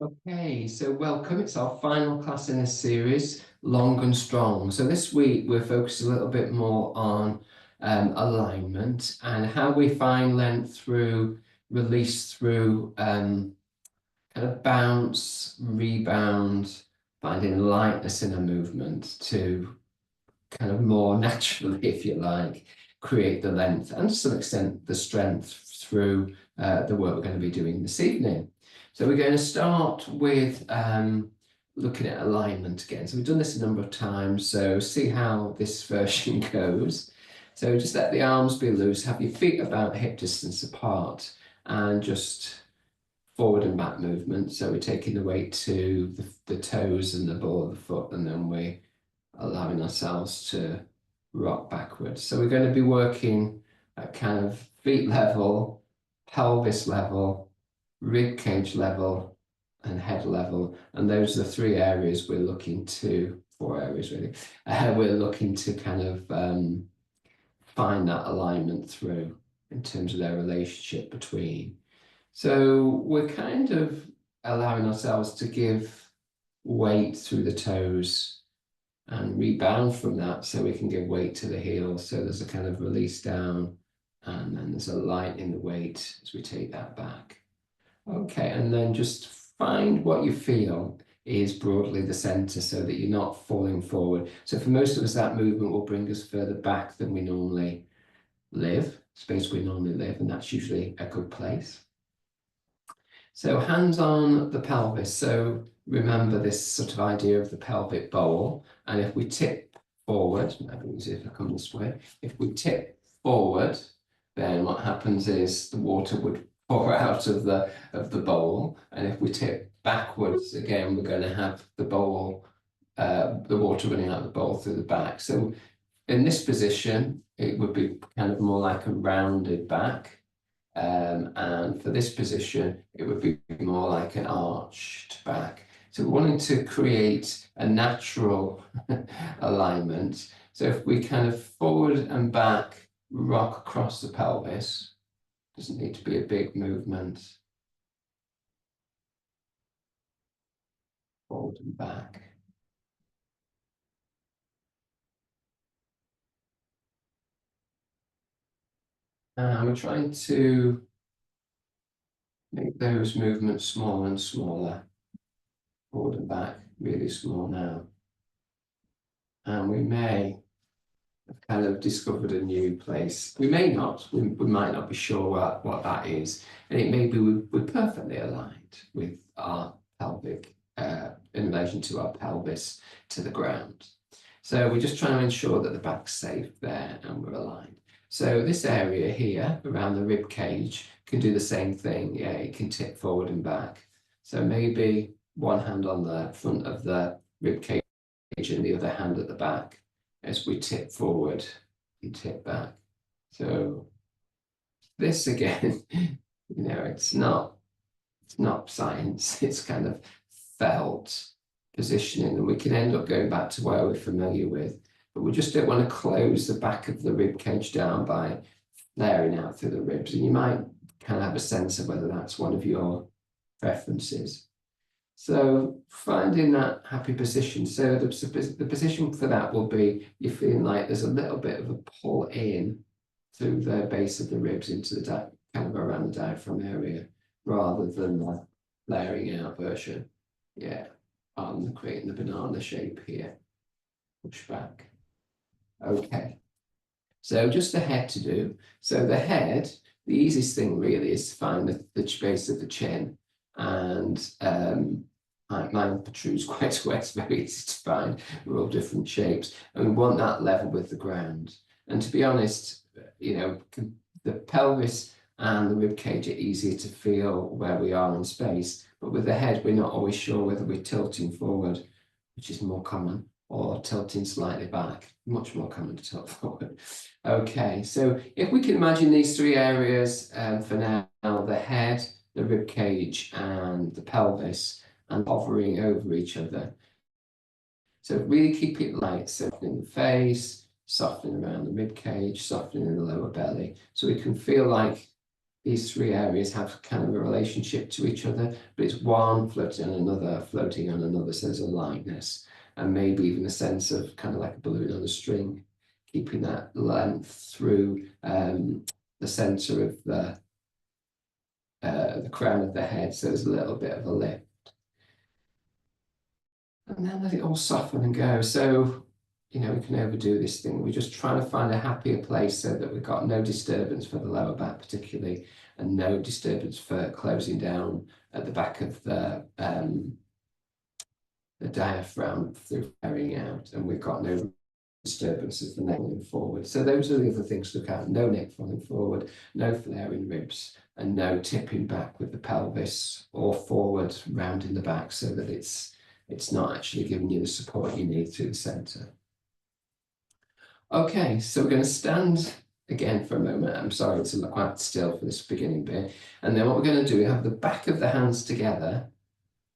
Okay, so welcome. It's our final class in this series, Long and Strong. So this week we're focused a little bit more on alignment and how we find length through, release through, kind of bounce, rebound, finding lightness in a movement to kind of more naturally, if you like, create the length and to some extent the strength through the work we're going to be doing this evening. So we're going to start with looking at alignment again. So we've done this a number of times, so see how this version goes. So just let the arms be loose, have your feet about hip distance apart, and just forward and back movement. So we're taking the weight to the toes and the ball of the foot, and then we're allowing ourselves to rock backwards. So we're going to be working at kind of feet level, pelvis level, rib cage level, and head level. And those are the three areas we're looking to, four areas really, we're looking to kind of find that alignment through in terms of their relationship between. So we're kind of allowing ourselves to give weight through the toes and rebound from that, so we can give weight to the heels. So there's a kind of release down, and then there's a lightening the weight as we take that back. Okay, and then just find what you feel is broadly the center so that you're not falling forward. So for most of us, that movement will bring us further back than we normally live, space we normally live, and that's usually a good place. So hands on the pelvis. So remember this sort of idea of the pelvic bowl. And if we tip forward, maybe easier if I come this way. If we tip forward, then what happens is the water would pour out of the bowl. And if we tip backwards, again, we're going to have the bowl, the water running out of the bowl through the back. So in this position, it would be kind of more like a rounded back. And for this position, it would be more like an arched back. So we're wanting to create a natural alignment. So if we kind of forward and back, rock across the pelvis, doesn't need to be a big movement. Forward and back. And we're trying to make those movements smaller and smaller. Forward and back, really small now. And we may have kind of discovered a new place. We may not, we might not be sure what that is. And it may be we're perfectly aligned with our pelvic, in relation to our pelvis to the ground. So we're just trying to ensure that the back's safe there and we're aligned. So this area here around the rib cage can do the same thing. Yeah, it can tip forward and back. So maybe one hand on the front of the rib cage and the other hand at the back as we tip forward and tip back. So this again, it's not science, it's kind of felt positioning, and we can end up going back to where we're familiar with, but we just don't want to close the back of the rib cage down by flaring out through the ribs. And you might kind of have a sense of whether that's one of your preferences. So finding that happy position. So the position for that will be you're feeling like there's a little bit of a pull in through the base of the ribs into the kind of around the diaphragm area, rather than the flaring out version. Yeah, I'm creating the banana shape here. Push back. Okay. So just the head to do. So the head, the easiest thing really is to find the base of the chin. And mine protrudes quite away. It's very easy to find. We're all different shapes. And we want that level with the ground. And to be honest, the pelvis and the rib cage are easier to feel where we are in space. But with the head, we're not always sure whether we're tilting forward, which is more common, or tilting slightly back, much more common to tilt forward. Okay, so if we can imagine these three areas for now, the head, the rib cage, and the pelvis, and hovering over each other. So really keep it light, softening the face, softening around the rib cage, softening in the lower belly. So we can feel like these three areas have kind of a relationship to each other, but it's one floating on another, floating on another. So there's a lightness and maybe even a sense of kind of like a balloon on a string, keeping that length through the center of the crown of the head. So there's a little bit of a lift. And then let it all soften and go. So, you know, we can overdo this thing. We're just trying to find a happier place so that we've got no disturbance for the lower back particularly, and no disturbance for closing down at the back of the diaphragm through flaring out. And we've got no disturbances for neck falling forward. So those are the other things to look at. No neck falling forward, no flaring ribs, and no tipping back with the pelvis or forward rounding the back so that it's not actually giving you the support you need through the center. Okay, so we're going to stand again for a moment. I'm sorry to look quite still for this beginning bit. And then what we're going to do, we have the back of the hands together,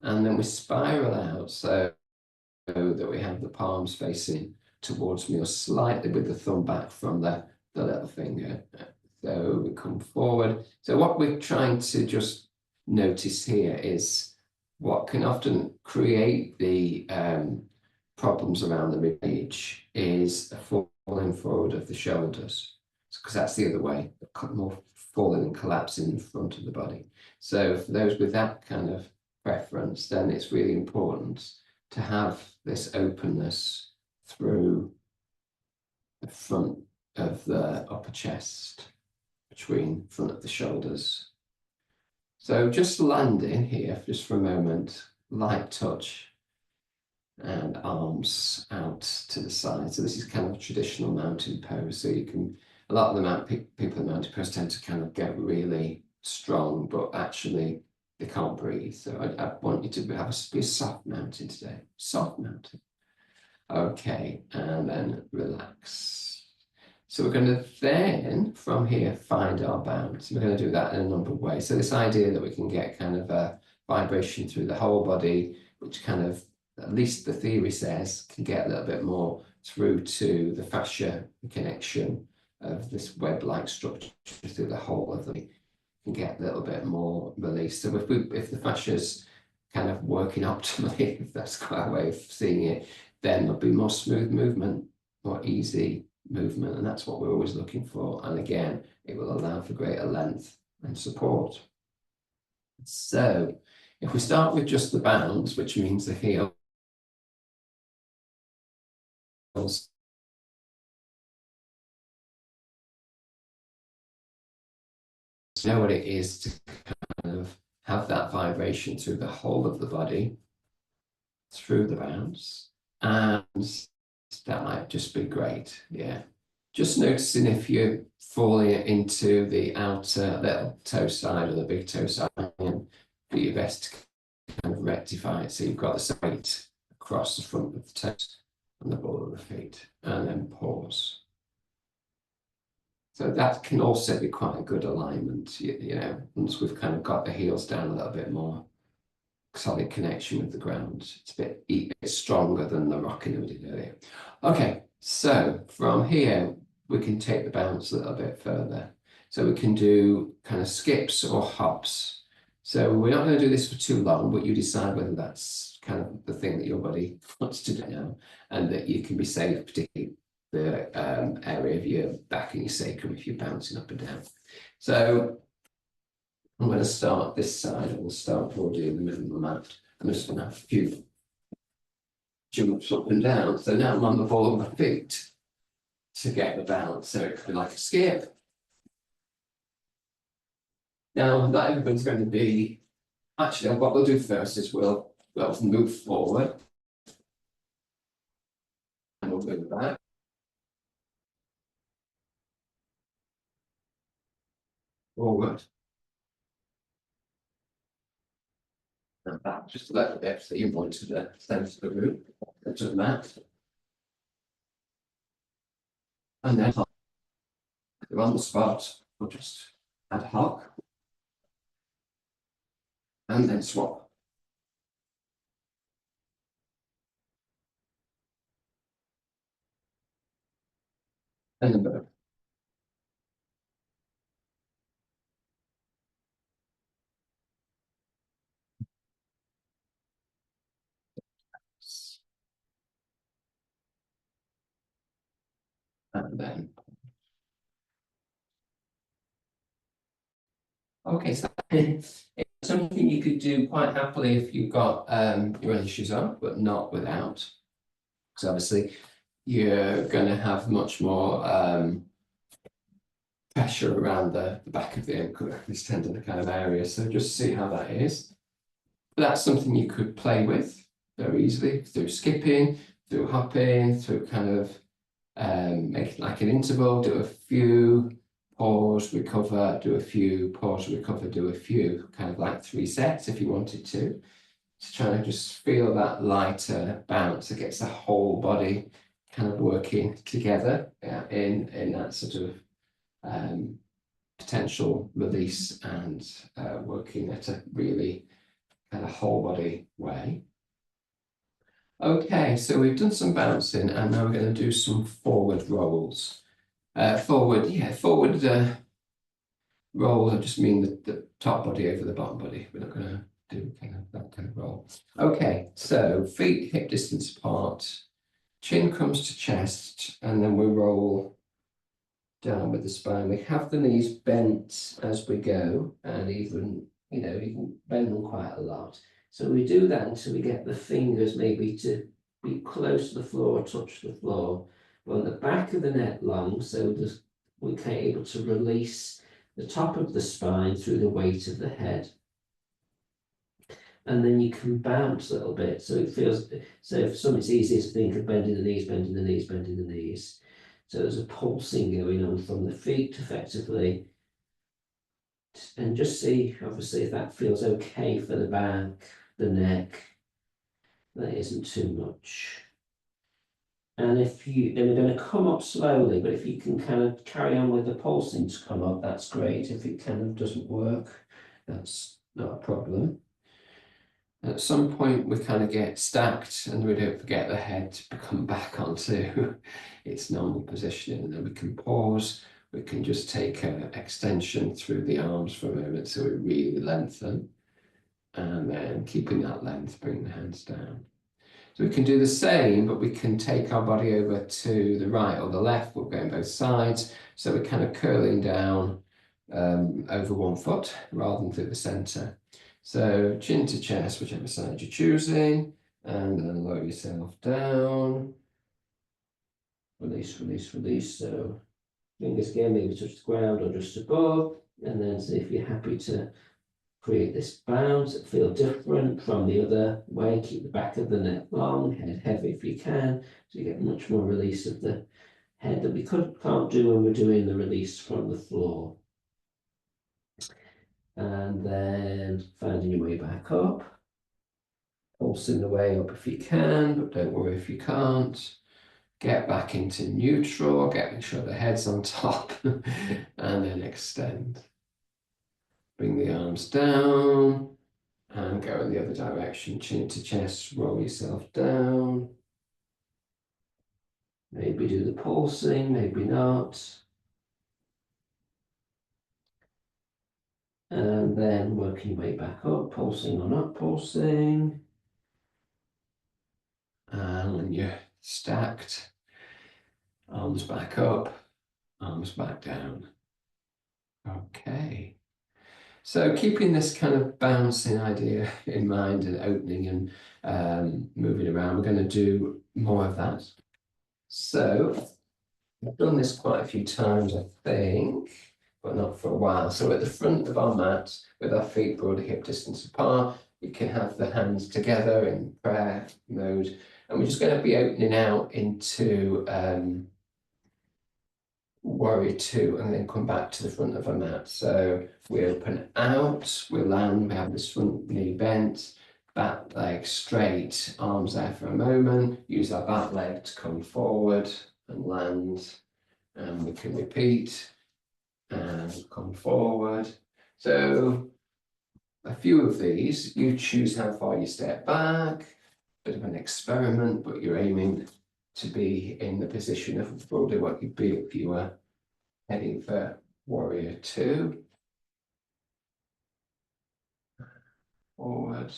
and then we spiral out so that we have the palms facing towards me or slightly with the thumb back from the little finger. So we come forward. So what we're trying to just notice here is what can often create the problems around the rib cage is a falling forward of the shoulders, because that's the other way, more falling and collapsing in front of the body. So for those with that kind of preference, then it's really important to have this openness through the front of the upper chest, between front of the shoulders. So just landing here just for a moment, light touch and arms out to the side. So this is kind of a traditional mountain pose. So you can, a lot of the people in mountain pose tend to kind of get really strong, but actually they can't breathe. So I want you to be a soft mountain today, soft mountain. Okay, and then relax. So we're going to then, from here, find our bounce. We're going to do that in a number of ways. So this idea that we can get kind of a vibration through the whole body, which kind of, at least the theory says, can get a little bit more through to the fascia, the connection of this web-like structure through the whole of the body, can get a little bit more release. So if the fascia's kind of working optimally, if that's quite a way of seeing it, then there'll be more smooth movement, more easy movement, and that's what we're always looking for. And again, it will allow for greater length and support. So if we start with just the bounce, which means the heels, know what it is to kind of have that vibration through the whole of the body, through the bounce, and that might just be great. Yeah. Just noticing if you're falling into the outer little toe side or the big toe side, and do your best to kind of rectify it. So you've got the weight across the front of the toes and the ball of the feet, and then pause. So that can also be quite a good alignment, you know, once we've kind of got the heels down a little bit more. Solid connection with the ground. It's a bit stronger than the rocking that we did earlier. Okay, so from here, we can take the bounce a little bit further. So we can do kind of skips or hops. So we're not going to do this for too long, but you decide whether that's kind of the thing that your body wants to do now, and that you can be safe, particularly the area of your back and your sacrum if you're bouncing up and down. So I'm going to start this side, and we'll start broadly in the middle of the mat. I'm just going to have a few jumps up and down. So now I'm on the ball of my feet to get the balance. So it could be like a skip. Now, not everybody's going to be, actually, what we'll do first is we'll move forward. And we'll move back. Forward. And back, just a little bit, so you want to the center of the room, to the mat. And then you're on the spot, we'll just ad hoc. And then swap. And then move. and then, okay, so it's something you could do quite happily if you've got your running shoes on, but not without. Because obviously you're going to have much more pressure around the back of the ankle, this tendon kind of area. So just see how that is. But that's something you could play with very easily through skipping, through hopping, through kind of make it like an interval, do a few, pause, recover, do a few, pause, recover, do a few, kind of like 3 sets if you wanted to try to just feel that lighter bounce that gets the whole body kind of working together in that sort of potential release and working at a really kind of whole body way. Okay, so we've done some bouncing and now we're going to do some forward rolls. Forward rolls, I just mean the top body over the bottom body. We're not going to do kind of that kind of roll. Okay, so feet hip distance apart, chin comes to chest, and then we roll down with the spine. We have the knees bent as we go, and even, you can bend them quite a lot. So we do that until we get the fingers maybe to be close to the floor, touch the floor. But on the back of the neck long, so we're able to release the top of the spine through the weight of the head. And then you can bounce a little bit. So it feels, so for some it's easier to think of bending the knees, bending the knees, bending the knees. So there's a pulsing going on from the feet effectively. And just see, obviously, if that feels okay for the back, the neck. That isn't too much. And then we're going to come up slowly, but if you can kind of carry on with the pulsing to come up, that's great. If it kind of doesn't work, that's not a problem. At some point, we kind of get stacked and we don't forget the head to come back onto its normal positioning. And then we can pause. We can just take an extension through the arms for a moment so we really lengthen. And then keeping that length, bring the hands down. So we can do the same, but we can take our body over to the right or the left. We're going both sides. So we're kind of curling down over one foot rather than through the center. So chin to chest, whichever side you're choosing, and then lower yourself down. Release, release, release. So fingers again, maybe touch the ground or just above, and then see if you're happy to create this bounce. It feel different from the other way. Keep the back of the neck long, head heavy if you can, so you get much more release of the head that we can't do when we're doing the release from the floor. And then finding your way back up, pulsing the way up if you can, but don't worry if you can't. Get back into neutral, making sure the head's on top, and then extend. Bring the arms down and go in the other direction, chin to chest, roll yourself down. Maybe do the pulsing, maybe not. And then working your way back up, pulsing or not pulsing. And when you're stacked, arms back up, arms back down. Okay. So keeping this kind of bouncing idea in mind and opening and moving around, we're going to do more of that. So I've done this quite a few times, I think, but not for a while. So at the front of our mat, with our feet broadly hip distance apart, we can have the hands together in prayer mode. And we're just going to be opening out into warrior two and then come back to the front of our mat. So we open out, we land, we have this front knee bent, back leg straight, arms there for a moment, use our back leg to come forward and land, and we can repeat and come forward. So a few of these, you choose how far you step back, bit of an experiment, but you're aiming to be in the position of probably what you'd be if you were heading for warrior two. Forward.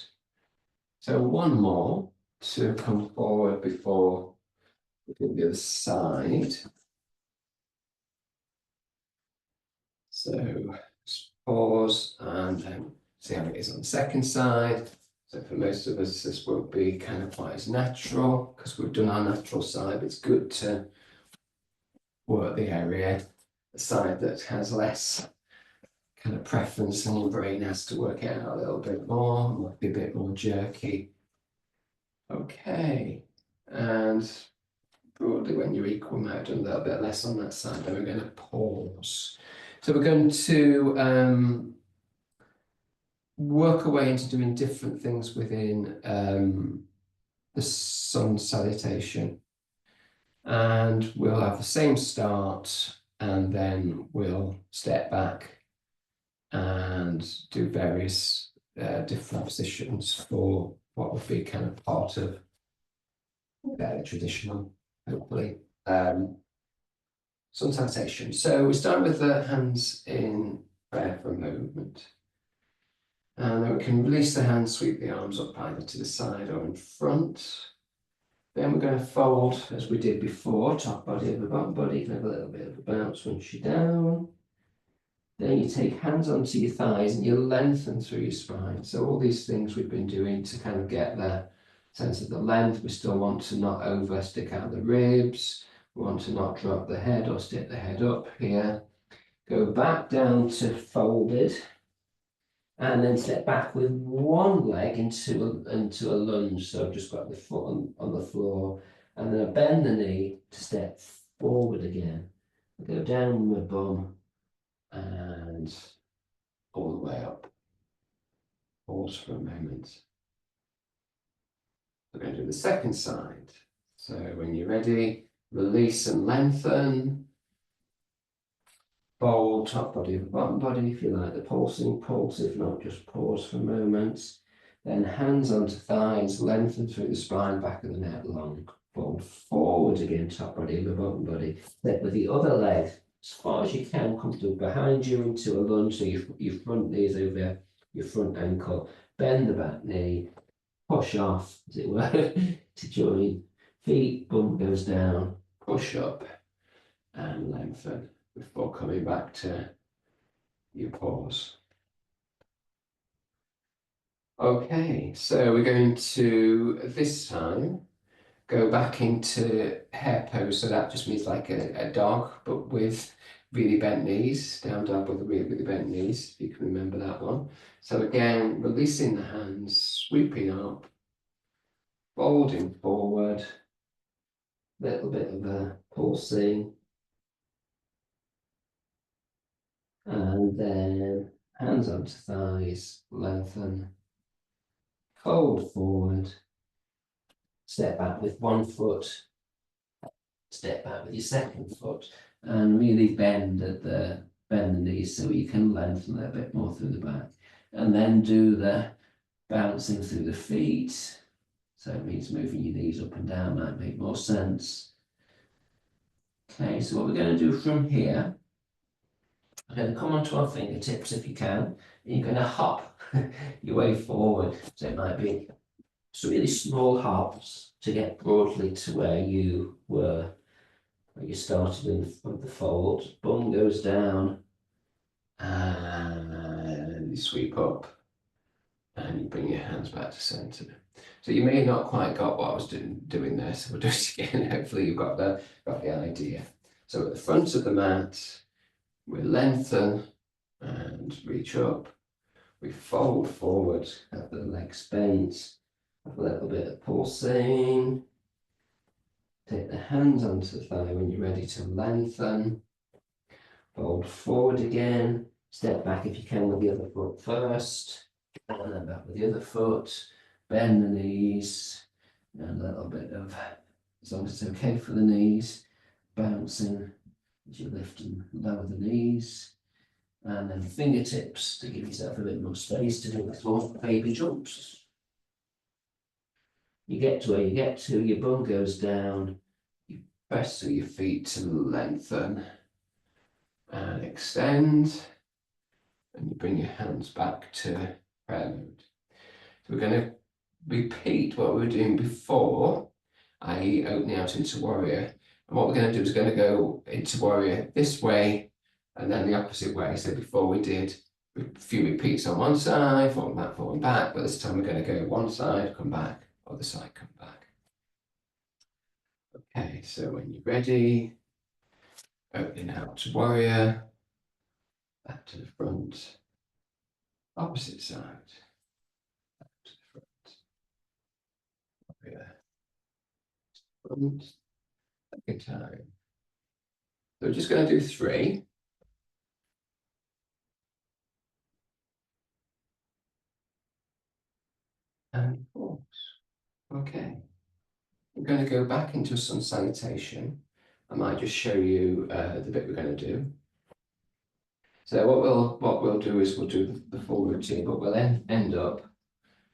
So one more to come forward before we do the other side. So just pause and then see how it is on the second side. So for most of us, this won't be kind of quite as natural because we've done our natural side. It's good to work the area, the side that has less kind of preference, and your brain has to work it out a little bit more, might be a bit more jerky. Okay, and broadly when you're equal, we might have done a little bit less on that side, then we're going to pause. So we're going to work our way into doing different things within the sun salutation. And we'll have the same start, and then we'll step back and do various different positions for what would be kind of part of traditional, hopefully, sun salutation. So we start with the hands in prayer for a moment. And then we can release the hands, sweep the arms up either to the side or in front. Then we're going to fold as we did before, top body over bottom body. You can have a little bit of a bounce once you're down. Then you take hands onto your thighs and you lengthen through your spine. So all these things we've been doing to kind of get the sense of the length. We still want to not over stick out the ribs. We want to not drop the head or stick the head up here. Go back down to folded. And then step back with one leg into a lunge. So I've just got the foot on the floor. And then I bend the knee to step forward again. I go down my bum and all the way up. Pause for a moment. We're going to do the second side. So when you're ready, release and lengthen. Fold, top body over bottom body. If you like the pulsing, pulse. If not, just pause for a moment. Then hands onto thighs, lengthen through the spine, back of the neck long. Fold forward again, top body over bottom body. Then with the other leg, as far as you can, comfortable behind you into a lunge. So your front knee is over your front ankle. Bend the back knee, push off, as it were, to join. Feet, bum goes down, push up and lengthen before coming back to your pause. Okay, so we're going to this time go back into hare pose. So that just means like a dog, but with really bent knees, down dog with really bent knees, if you can remember that one. So again, releasing the hands, sweeping up, folding forward, little bit of a pulsing. And then hands onto thighs, lengthen, fold forward, step back with one foot, step back with your second foot, and really bend the knees so you can lengthen a bit more through the back. And then do the bouncing through the feet. So it means moving your knees up and down, might make more sense. Okay, so what we're going to do from here, we're going to come onto our fingertips if you can, and you're going to hop your way forward. So it might be some really small hops to get broadly to where you were, where you started in the fold. Bum goes down, and you sweep up, and you bring your hands back to centre. So you may have not quite got what I was doing there, so we'll do it again. Hopefully you've got the idea. So at the front of the mat, we lengthen and reach up. We fold forward, have the legs bent, have a little bit of pulsing. Take the hands onto the thigh when you're ready to lengthen. Fold forward again. Step back if you can with the other foot first. And then back with the other foot. Bend the knees. And a little bit of, as long as it's okay for the knees, bouncing as you lift and lower the knees. And then fingertips to give yourself a bit more space to do little baby jumps. You get to where you get to, your bum goes down, you press through your feet to lengthen and extend, and you bring your hands back to prayer mode. So we're going to repeat what we were doing before, i.e. opening out into warrior. And what we're going to do is going to go into warrior this way And then the opposite way. So before we did a few repeats on one side, falling back, but this time we're going to go one side, come back, other side, come back. Okay, so when you're ready, opening out to warrior, back to the front, opposite side, back to the front, warrior, front, second time. So we're just going to do 3. And pause. Okay. We're going to go back into sun salutation. I might just show you the bit we're going to do. So what we'll do is we'll do the full routine, but we'll end up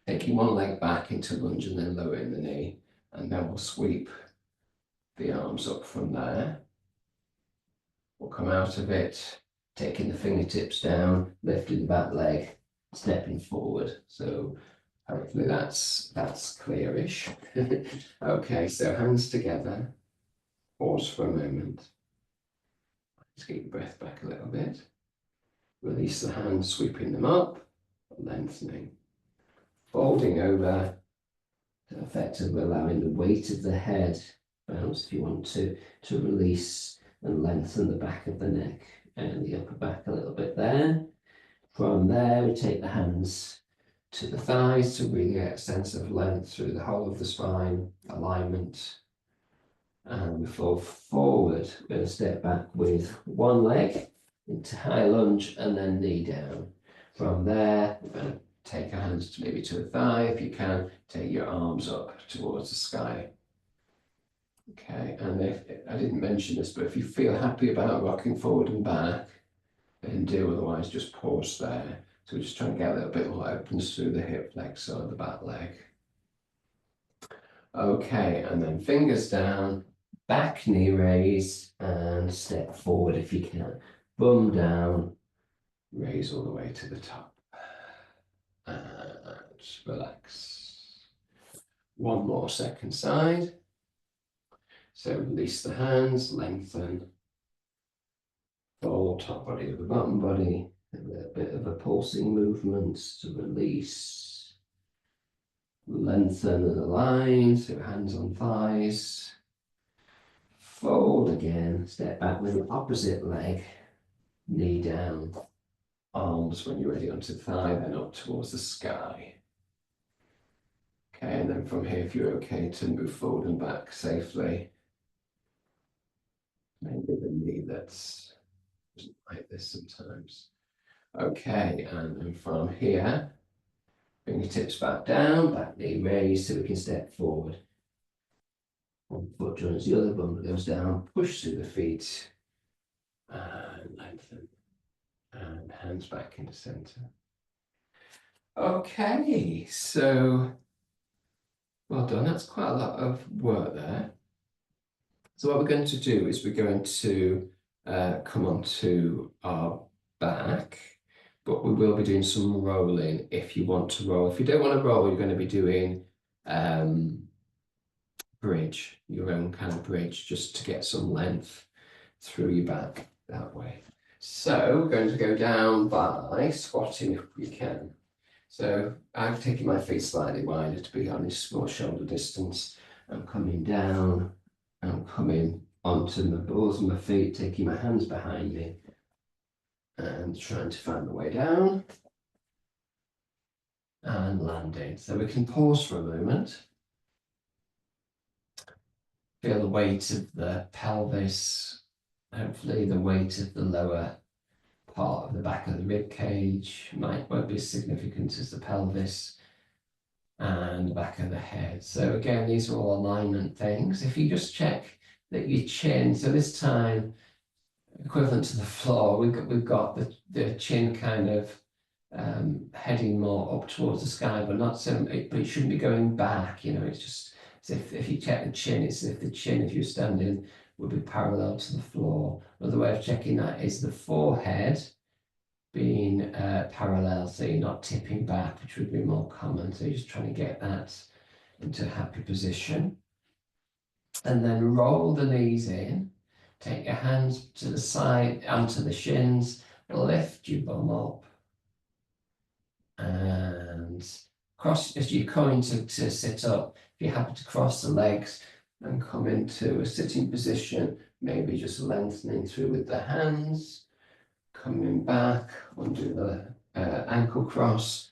taking one leg back into lunge and then lowering the knee, and then we'll sweep the arms up from there. We'll come out of it, taking the fingertips down, lifting the back leg, stepping forward. So hopefully that's clearish. Okay, so hands together. Pause for a moment. Just get your breath back a little bit. Release the hands, sweeping them up, lengthening. Folding over, effectively allowing the weight of the head bounce if you want to release and lengthen the back of the neck and the upper back a little bit there. From there, we take the hands to the thighs to really get a sense of length through the whole of the spine, alignment. And we fall forward. We're going to step back with one leg into high lunge and then knee down. From there, we're going to take our hands to maybe to a thigh. If you can, take your arms up towards the sky. Okay, and if I didn't mention this, but if you feel happy about rocking forward and back, then do, otherwise just pause there. So we're just trying to get a little bit more openness through the hip flexor or the back leg. Okay, and then fingers down, back knee raise, and step forward if you can. Bum down, raise all the way to the top. And relax. One more second side. So release the hands, lengthen. Fold top body over bottom body. A little bit of a pulsing movement to release. Lengthen and align, so hands on thighs. Fold again, step back with the opposite leg, knee down, arms when you're ready onto the thigh, then up towards the sky. Okay, and then from here, if you're okay to move forward and back safely, maybe the knee that's like this sometimes. Okay, and then from here, fingertips back down, back knee raised so we can step forward. One foot joins the other, bum goes down, push through the feet, and lengthen. And hands back into center. Okay, so well done. That's quite a lot of work there. So what we're going to do is we're going to come onto our back, but we will be doing some rolling if you want to roll. If you don't want to roll, you're going to be doing bridge, your own kind of bridge, just to get some length through your back that way. So we're going to go down by squatting if we can. So I've taken my feet slightly wider, to be honest, more shoulder distance. I'm coming down, I'm coming onto the balls of my feet, taking my hands behind me and trying to find the way down and landing. So we can pause for a moment. Feel the weight of the pelvis, hopefully the weight of the lower part of the back of the rib cage won't be as significant as the pelvis and the back of the head. So again, these are all alignment things. If you just check that your chin, so this time equivalent to the floor, we've got the chin kind of heading more up towards the sky, but not so, but it shouldn't be going back. You know, it's just as if you check the chin, it's as if the chin, if you're standing, would be parallel to the floor. Another way of checking that is the forehead being parallel, so you're not tipping back, which would be more common. So you're just trying to get that into a happy position. And then roll the knees in. Take your hands to the side, onto the shins, lift your bum up, and cross as you're coming to sit up. If you're happy to cross the legs and come into a sitting position, maybe just lengthening through with the hands, coming back, undo the ankle cross,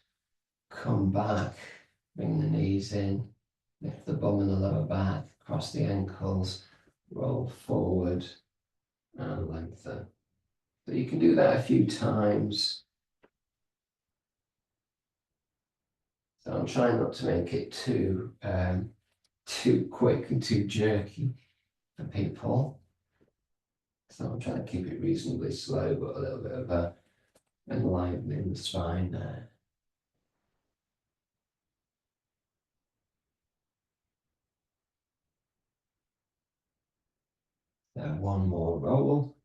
come back, bring the knees in, lift the bum and the lower back, cross the ankles, roll forward and lengthen. So you can do that a few times. So I'm trying not to make it too quick and too jerky for people. So I'm trying to keep it reasonably slow, but a little bit of a enlivening the spine there. So one more roll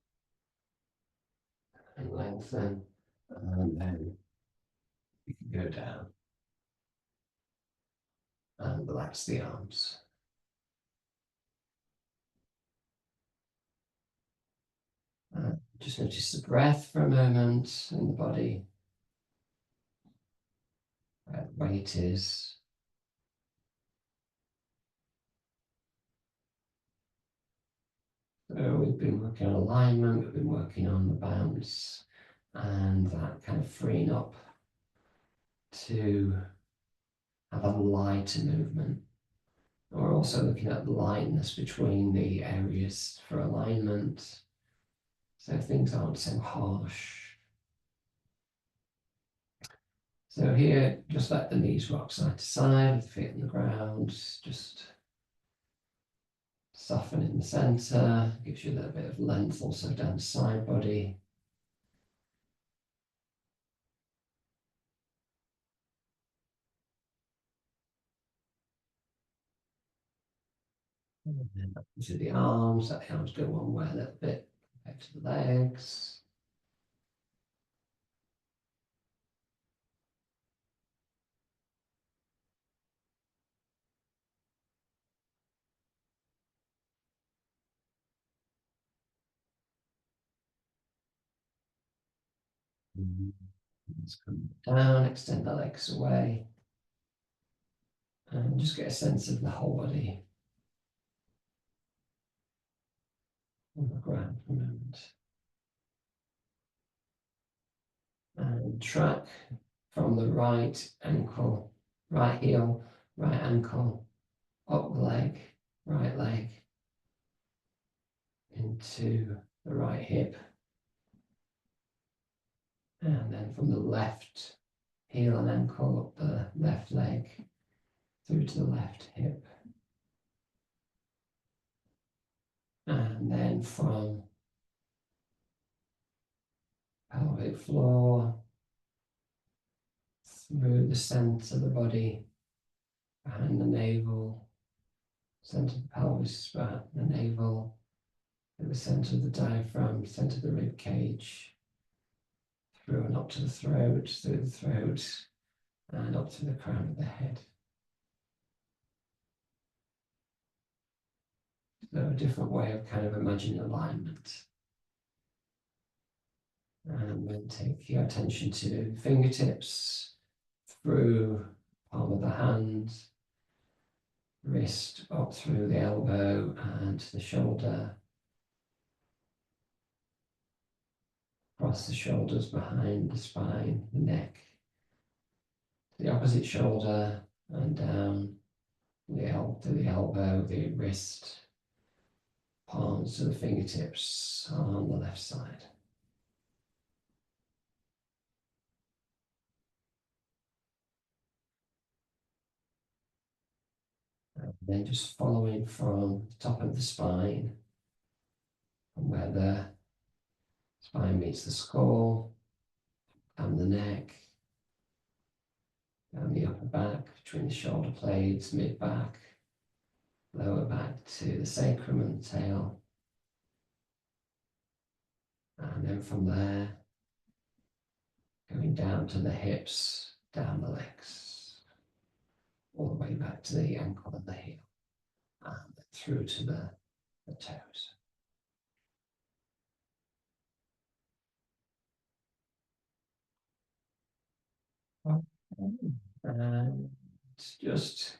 and lengthen, and then you can go down and relax the arms. Just notice the breath for a moment in the body, where the weight is. So we've been working on alignment, we've been working on the bounce, and that kind of freeing up to have a lighter movement. We're also looking at the lightness between the areas for alignment, so things aren't so harsh. So here, just let the knees rock side to side with the feet on the ground, just soften in the center, gives you a little bit of length also down the side body. And then up to the arms, let the arms go one way a little bit, back to the legs. Let's come down, extend the legs away, and just get a sense of the whole body on the ground for a moment. And track from the right ankle, right heel, right ankle, up the leg, right leg, into the right hip, and then from the left heel and ankle up the left leg through to the left hip, and then from pelvic floor through the center of the body, behind the navel, center of the pelvis, behind the navel, at the center of the diaphragm, center of the rib cage, through and up to the throat, through the throat, and up to the crown of the head. So a different way of kind of imagining alignment. And then take your attention to fingertips through palm of the hand, wrist up through the elbow and the shoulder, across the shoulders, behind the spine, the neck, the opposite shoulder and down to the elbow, the wrist, palms to the fingertips on the left side. And then just following from the top of the spine, from where the spine meets the skull, down the neck, down the upper back, between the shoulder blades, mid-back, lower back to the sacrum and the tail. And then from there, going down to the hips, down the legs, all the way back to the ankle and the heel, and through to the toes. And just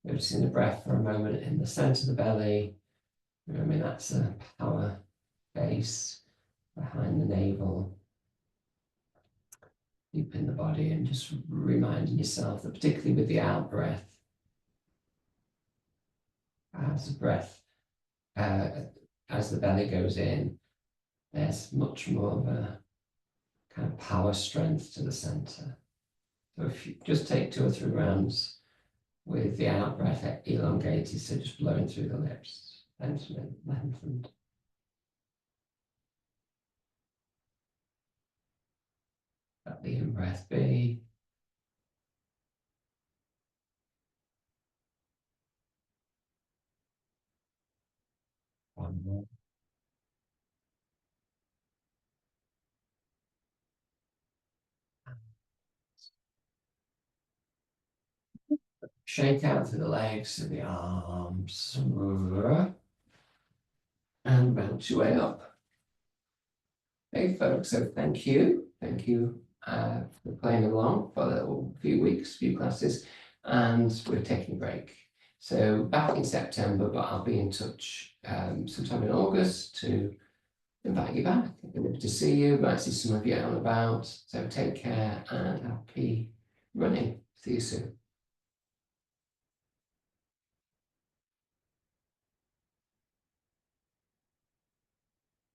noticing the breath for a moment in the center of the belly. Remembering that's the power base behind the navel. Deep in the body, and just reminding yourself that particularly with the out breath, as the breath, as the belly goes in, there's much more of a kind of power strength to the center. So if you just take 2 or 3 rounds with the out breath elongated, so just blowing through the lips, lengthened. Let the in-breath be. One more. Shake out through the legs and the arms. And bounce your way up. Hey folks, so thank you. Thank you for playing along for a little few weeks, few classes, and we're taking a break. So back in September, but I'll be in touch sometime in August to invite you back. Good to see you. Might see some of you out and about. So take care and happy running. See you soon.